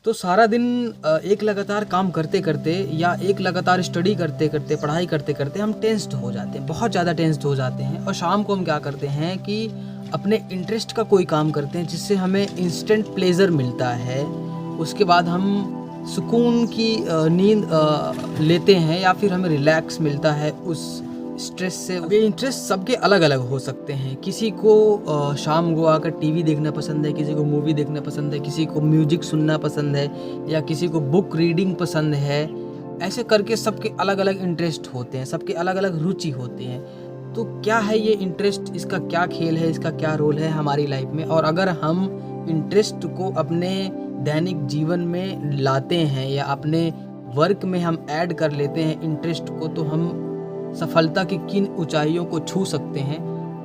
तो सारा दिन एक लगातार काम करते करते या एक लगातार स्टडी करते करते, पढ़ाई करते करते हम टेंस्ड हो जाते हैं, बहुत ज़्यादा टेंस्ड हो जाते हैं। और शाम को हम क्या करते हैं कि अपने इंटरेस्ट का कोई काम करते हैं जिससे हमें इंस्टेंट प्लेज़र मिलता है। उसके बाद हम सुकून की नींद लेते हैं या फिर हमें रिलैक्स मिलता है उस स्ट्रेस से। अब ये इंटरेस्ट सबके अलग अलग हो सकते हैं। किसी को शाम को आकर टीवी देखना पसंद है, किसी को मूवी देखना पसंद है, किसी को म्यूजिक सुनना पसंद है, या किसी को बुक रीडिंग पसंद है। ऐसे करके सबके अलग अलग इंटरेस्ट होते हैं, सबके अलग अलग रुचि होती हैं। तो क्या है ये इंटरेस्ट, इसका क्या खेल है, इसका क्या रोल है हमारी लाइफ में। और अगर हम इंटरेस्ट को अपने दैनिक जीवन में लाते हैं या अपने वर्क में हम ऐड कर लेते हैं इंटरेस्ट को, तो हम सफलता की किन ऊंचाइयों को छू सकते हैं।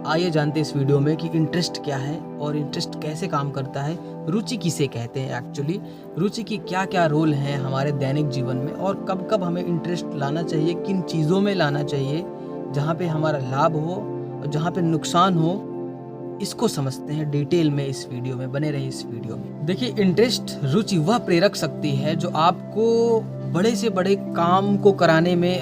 आइए जानते हैं इस वीडियो में कि इंटरेस्ट क्या है और इंटरेस्ट कैसे काम करता है, रुचि किसे कहते हैं एक्चुअली, रुचि की क्या क्या रोल हैं हमारे दैनिक जीवन में, और कब कब हमें इंटरेस्ट लाना चाहिए, किन चीज़ों में लाना चाहिए जहाँ पे हमारा लाभ हो और जहाँ पे नुकसान हो। इसको समझते हैं डिटेल में इस वीडियो में, बने रहे इस वीडियो में। देखिए, इंटरेस्ट, रुचि वह प्रेरक शक्ति है जो आपको बड़े से बड़े काम को कराने में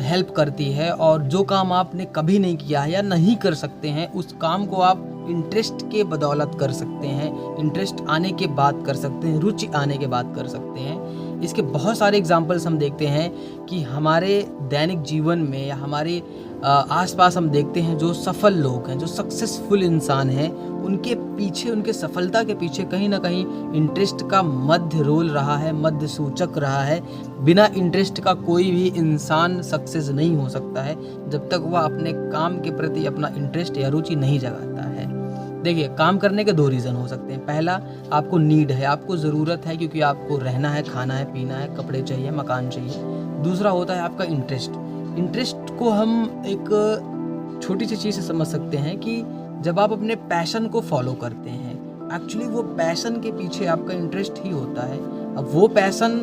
हेल्प करती है। और जो काम आपने कभी नहीं किया है या नहीं कर सकते हैं, उस काम को आप इंटरेस्ट के बदौलत कर सकते हैं, इंटरेस्ट आने के बाद कर सकते हैं, रुचि आने के बाद कर सकते हैं। इसके बहुत सारे एग्जाम्पल्स हम देखते हैं कि हमारे दैनिक जीवन में या हमारे आसपास हम देखते हैं जो सफल लोग हैं, जो सक्सेसफुल इंसान हैं, उनके पीछे, उनके सफलता के पीछे कहीं ना कहीं इंटरेस्ट का मध्य रोल रहा है, मध्य सूचक रहा है। बिना इंटरेस्ट का कोई भी इंसान सक्सेस नहीं हो सकता है जब तक वह अपने काम के प्रति अपना इंटरेस्ट या रुचि नहीं जगाता है। देखिए, काम करने के दो रीज़न हो सकते हैं। पहला, आपको नीड है, आपको ज़रूरत है, क्योंकि आपको रहना है, खाना है, पीना है, कपड़े चाहिए, मकान चाहिए। दूसरा होता है आपका इंटरेस्ट। इंटरेस्ट को हम एक छोटी सी चीज़ से समझ सकते हैं कि जब आप अपने पैशन को फॉलो करते हैं, एक्चुअली वो पैशन के पीछे आपका इंटरेस्ट ही होता है। अब वो पैशन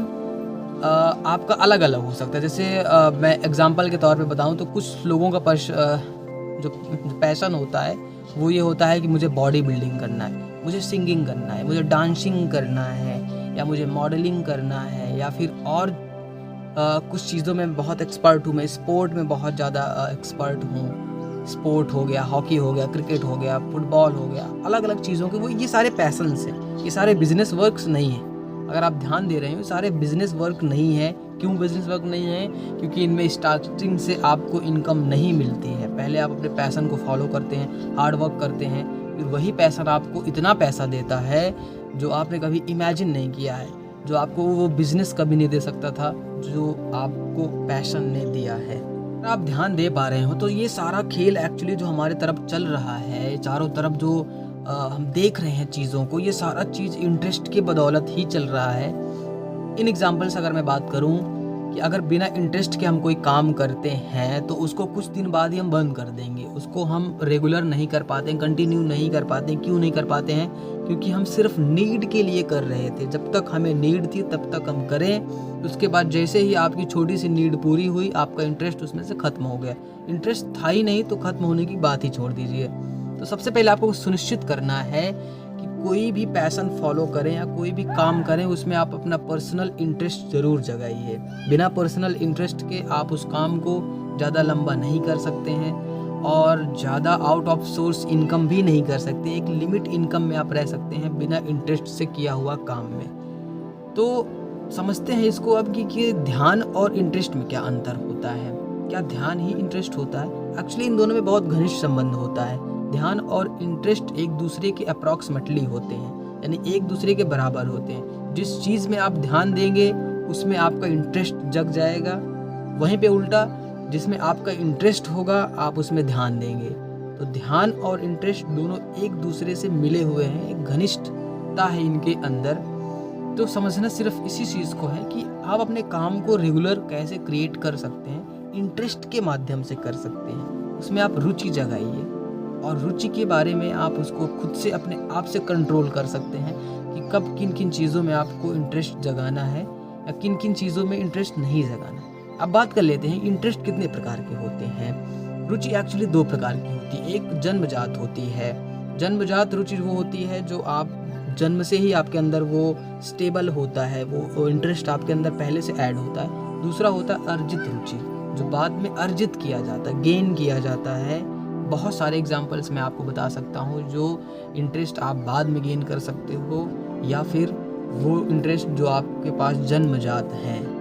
आपका अलग अलग हो सकता है। जैसे मैं एग्जांपल के तौर पे बताऊं तो कुछ लोगों का जो पैशन होता है वो ये होता है कि मुझे बॉडी बिल्डिंग करना है, मुझे सिंगिंग करना है, मुझे डांसिंग करना है, या मुझे मॉडलिंग करना है, या फिर और कुछ चीज़ों में बहुत एक्सपर्ट हूँ, मैं स्पोर्ट में बहुत ज़्यादा एक्सपर्ट हूँ। स्पोर्ट हो गया, हॉकी हो गया, क्रिकेट हो गया, फुटबॉल हो गया, अलग अलग चीज़ों के वो ये सारे पैशंस हैं। ये सारे बिजनेस वर्क्स नहीं हैं। अगर आप ध्यान दे रहे हैं, सारे बिजनेस वर्क नहीं है। क्यों बिजनेस वर्क नहीं है? क्योंकि इनमें स्टार्टिंग से आपको इनकम नहीं मिलती है। पहले आप अपने पैशन को फॉलो करते हैं, हार्ड वर्क करते हैं, फिर वही पैशन आपको इतना पैसा देता है जो आपने कभी इमेजिन नहीं किया है, जो आपको वो बिजनेस कभी नहीं दे सकता था जो आपको पैशन ने दिया है। अगर आप ध्यान दे पा रहे हो तो ये सारा खेल एक्चुअली जो हमारे तरफ चल रहा है, चारों तरफ जो हम देख रहे हैं चीज़ों को, ये सारा चीज़ इंटरेस्ट के बदौलत ही चल रहा है। इन एग्जाम्पल से अगर मैं बात करूं कि अगर बिना इंटरेस्ट के हम कोई काम करते हैं तो उसको कुछ दिन बाद ही हम बंद कर देंगे, उसको हम रेगुलर नहीं कर पाते हैं, कंटिन्यू नहीं कर पाते हैं। क्यों नहीं कर पाते हैं? क्योंकि हम सिर्फ नीड के लिए कर रहे थे। जब तक हमें नीड थी तब तक हम करें, उसके बाद जैसे ही आपकी छोटी सी नीड पूरी हुई, आपका इंटरेस्ट उसमें से खत्म हो गया। इंटरेस्ट था ही नहीं तो खत्म होने की बात ही छोड़ दीजिए। तो सबसे पहले आपको सुनिश्चित करना है कि कोई भी पैशन फॉलो करें या कोई भी काम करें, उसमें आप अपना पर्सनल इंटरेस्ट ज़रूर जगाइए। बिना पर्सनल इंटरेस्ट के आप उस काम को ज़्यादा लंबा नहीं कर सकते हैं और ज़्यादा आउट ऑफ सोर्स इनकम भी नहीं कर सकते। एक लिमिट इनकम में आप रह सकते हैं बिना इंटरेस्ट से किया हुआ काम में। तो समझते हैं इसको अब कि ध्यान और इंटरेस्ट में क्या अंतर होता है। क्या ध्यान ही इंटरेस्ट होता है? एक्चुअली इन दोनों में बहुत घनिष्ठ संबंध होता है। ध्यान और इंटरेस्ट एक दूसरे के अप्रॉक्सीमेटली होते हैं, यानी एक दूसरे के बराबर होते हैं। जिस चीज़ में आप ध्यान देंगे उसमें आपका इंटरेस्ट जग जाएगा, वहीं पे उल्टा जिसमें आपका इंटरेस्ट होगा आप उसमें ध्यान देंगे। तो ध्यान और इंटरेस्ट दोनों एक दूसरे से मिले हुए हैं, एक घनिष्ठता है इनके अंदर। तो समझना सिर्फ इसी चीज़ को है कि आप अपने काम को रेगुलर कैसे क्रिएट कर सकते हैं, इंटरेस्ट के माध्यम से कर सकते हैं। उसमें आप रुचि जगाइए और रुचि के बारे में आप उसको खुद से अपने आप से कंट्रोल कर सकते हैं कि कब किन किन चीज़ों में आपको इंटरेस्ट जगाना है या किन किन चीज़ों में इंटरेस्ट नहीं जगाना है। अब बात कर लेते हैं इंटरेस्ट कितने प्रकार के होते हैं। रुचि एक्चुअली दो प्रकार की होती है। एक जन्मजात होती है। जन्मजात रुचि वो होती है जो आप जन्म से ही आपके अंदर वो स्टेबल होता है, वो इंटरेस्ट आपके अंदर पहले से ऐड होता है। दूसरा होता है अर्जित रुचि, जो बाद में अर्जित किया जाता है, गेन किया जाता है। बहुत सारे एग्जांपल्स मैं आपको बता सकता हूँ जो इंटरेस्ट आप बाद में गेन कर सकते हो, या फिर वो इंटरेस्ट जो आपके पास जन्मजात है।